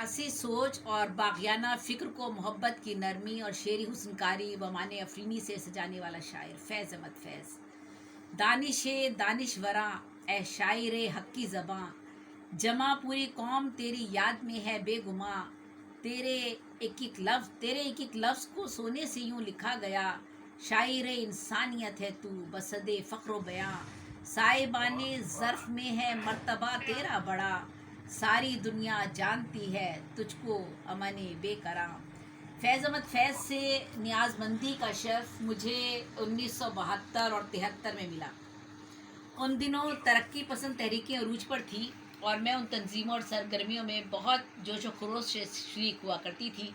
سیاسی سوچ اور باغیانہ فکر کو محبت کی نرمی اور شعری حسنکاری و معنی افرینی سے سجانے والا شاعر فیض احمد فیض۔ دانش دانشوراں اے شاعر حق کی زباں، جمع پوری قوم تیری یاد میں ہے بے گماں، تیرے ایک ایک لفظ کو سونے سے یوں لکھا گیا، شاعر انسانیت ہے تو بصد فخر و بیاں، صاحبان ظرف میں ہے مرتبہ تیرا بڑا، ساری دنیا جانتی ہے تجھ کو امن بے کراں۔ فیض احمد فیض سے نیاز مندی کا شرف مجھے 1972 اور 73 میں ملا۔ ان دنوں ترقی پسند تحریکیں عروج پر تھیں اور میں ان تنظیموں اور سرگرمیوں میں بہت جوش و خروش سے شریک ہوا کرتی تھی۔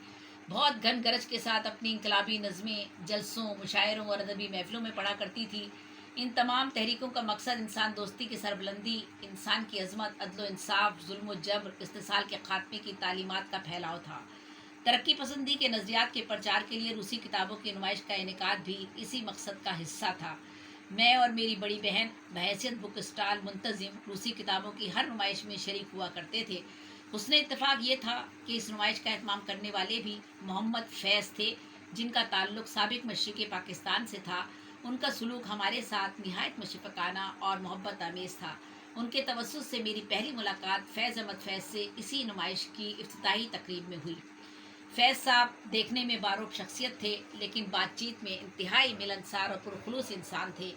بہت گھن گرج کے ساتھ اپنی انقلابی نظمیں جلسوں، مشاعروں اور ادبی محفلوں میں پڑھا کرتی تھی۔ ان تمام تحریکوں کا مقصد انسان دوستی کی سربلندی، انسان کی عظمت، عدل و انصاف، ظلم و جبر، استحصال کے خاتمے کی تعلیمات کا پھیلاؤ تھا۔ ترقی پسندی کے نظریات کے پرچار کے لیے روسی کتابوں کی نمائش کا انعقاد بھی اسی مقصد کا حصہ تھا۔ میں اور میری بڑی بہن بحیثیت بک اسٹال منتظم روسی کتابوں کی ہر نمائش میں شریک ہوا کرتے تھے۔ حسن اتفاق یہ تھا کہ اس نمائش کا اہتمام کرنے والے بھی محمد فیض تھے، جن کا تعلق سابق مشرقی پاکستان سے تھا۔ ان کا سلوک ہمارے ساتھ نہایت مشفقانہ اور محبت آمیز تھا۔ ان کے توسط سے میری پہلی ملاقات فیض احمد فیض سے اسی نمائش کی افتتاحی تقریب میں ہوئی۔ فیض صاحب دیکھنے میں باروک شخصیت تھے، لیکن بات چیت میں انتہائی ملنسار اور پرخلوص انسان تھے۔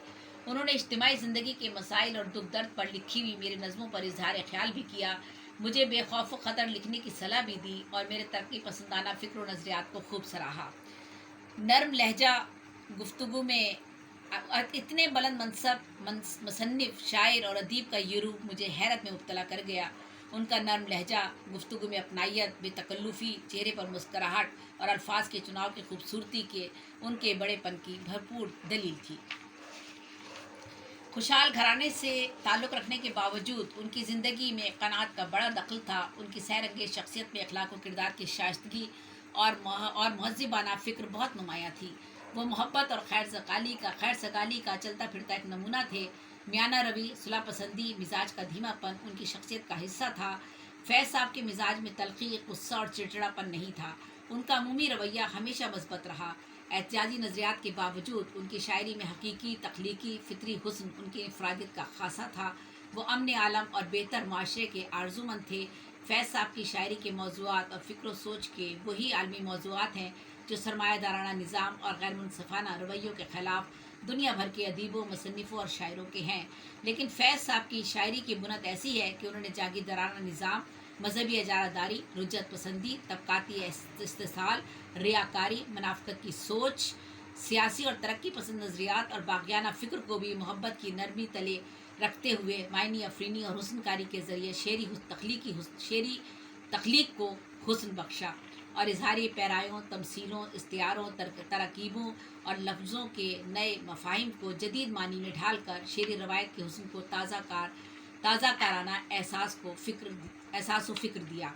انہوں نے اجتماعی زندگی کے مسائل اور دکھ درد پر لکھی ہوئی میری نظموں پر اظہار خیال بھی کیا، مجھے بے خوف و خطر لکھنے کی صلاح بھی دی اور میرے ترقی پسندانہ فکر و نظریات کو خوب سراہا۔ نرم لہجہ گفتگو میں اتنے بلند منصب مصنف، شاعر اور ادیب کا یہ روپ مجھے حیرت میں مبتلا کر گیا۔ ان کا نرم لہجہ، گفتگو میں اپنائیت، بے تکلفی، چہرے پر مسکراہٹ اور الفاظ کے چناؤ کی خوبصورتی کے ان کے بڑے پن کی بھرپور دلیل تھی۔ خوشحال گھرانے سے تعلق رکھنے کے باوجود ان کی زندگی میں قناعت کا بڑا دخل تھا۔ ان کی سیر انگیز شخصیت میں اخلاق و کردار کی شائستگی اور مہذبانہ فکر بہت نمایاں تھی۔ وہ محبت اور خیر سگالی کا چلتا پھرتا ایک نمونہ تھے۔ میانہ روی، صلح پسندی، مزاج کا دھیما پن ان کی شخصیت کا حصہ تھا۔ فیض صاحب کے مزاج میں تلخی، غصہ اور چڑچڑا پن نہیں تھا۔ ان کا عمومی رویہ ہمیشہ مثبت رہا۔ احتجاجی نظریات کے باوجود ان کی شاعری میں حقیقی، تخلیقی، فطری حسن ان کی انفرادیت کا خاصہ تھا۔ وہ امن عالم اور بہتر معاشرے کے آرزومند تھے۔ فیض صاحب کی شاعری کے موضوعات اور فکر و سوچ کے وہی عالمی موضوعات ہیں جو سرمایہ دارانہ نظام اور غیر منصفانہ رویوں کے خلاف دنیا بھر کے ادیبوں، مصنفوں اور شاعروں کے ہیں۔ لیکن فیض صاحب کی شاعری کی بنیاد ایسی ہے کہ انہوں نے جاگیردارانہ نظام، مذہبی اجارہ داری، رجعت پسندی، طبقاتی استحصال، ریاکاری، منافقت کی سوچ، سیاسی اور ترقی پسند نظریات اور باغیانہ فکر کو بھی محبت کی نرمی تلے رکھتے ہوئے معنی افرینی اور حسن کاری کے ذریعے شعری تخلیق کو حسن بخشا اور اظہاری پیرایوں، تمثیلوں، استعاروں، ترکیبوں اور لفظوں کے نئے مفاہیم کو جدید معنی میں ڈھال کر شعری روایت کے حسن کو تازہ کارانہ احساس و فکر دیا۔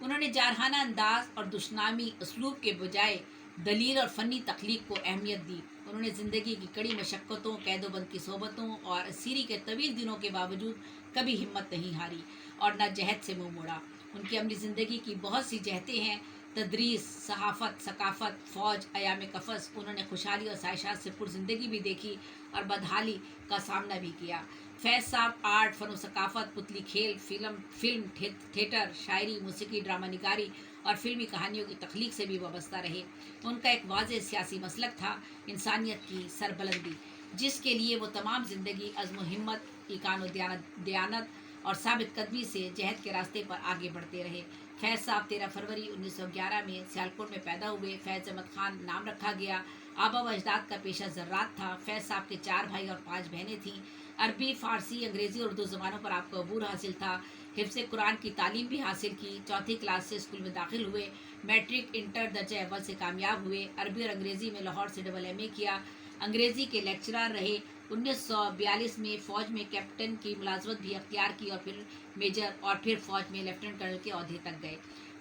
انہوں نے جارحانہ انداز اور دشنامی اسلوب کے بجائے دلیل اور فنی تخلیق کو اہمیت دی۔ انہوں نے زندگی کی کڑی مشقتوں، قید و بند کی صحبتوں اور اسیری کے طویل دنوں کے باوجود کبھی ہمت نہیں ہاری اور نہ جہد سے منہ موڑا۔ ان کی عملی زندگی کی بہت سی جہتیں ہیں: تدریس، صحافت، ثقافت، فوج، ایام قفس۔ انہوں نے خوشحالی اور خواہشات سے پر زندگی بھی دیکھی اور بدحالی کا سامنا بھی کیا۔ فیض صاحب آرٹ، فن و ثقافت، پتلی کھیل، فلم، تھیٹر، شاعری، موسیقی، ڈرامہ نگاری اور فلمی کہانیوں کی تخلیق سے بھی وابستہ رہے۔ ان کا ایک واضح سیاسی مسلک تھا: انسانیت کی سربلندی، جس کے لیے وہ تمام زندگی عزم و ہمت، ایقان و دیانت اور ثابت قدمی سے جہد کے راستے پر آگے بڑھتے رہے۔ فیض صاحب 13 فروری 1911 میں سیالکوٹ میں پیدا ہوئے۔ فیض احمد خان نام رکھا گیا۔ آبا و اجداد کا پیشہ زراعت تھا۔ فیض صاحب کے 4 بھائی اور 5 بہنیں تھیں۔ عربی، فارسی، انگریزی اور اردو زبانوں پر آپ کو عبور حاصل تھا۔ حفظ قرآن کی تعلیم بھی حاصل کی۔ 4 کلاس سے اسکول میں داخل ہوئے۔ میٹرک انٹر درجہ اول سے کامیاب ہوئے۔ عربی اور انگریزی میں لاہور سے ڈبل ایم اے کیا۔ انگریزی کے لیکچرر رہے۔ 1942 میں فوج میں کیپٹن کی ملازمت بھی اختیار کی اور پھر میجر اور پھر فوج میں لیفٹیننٹ کرنل کے عہدے تک گئے۔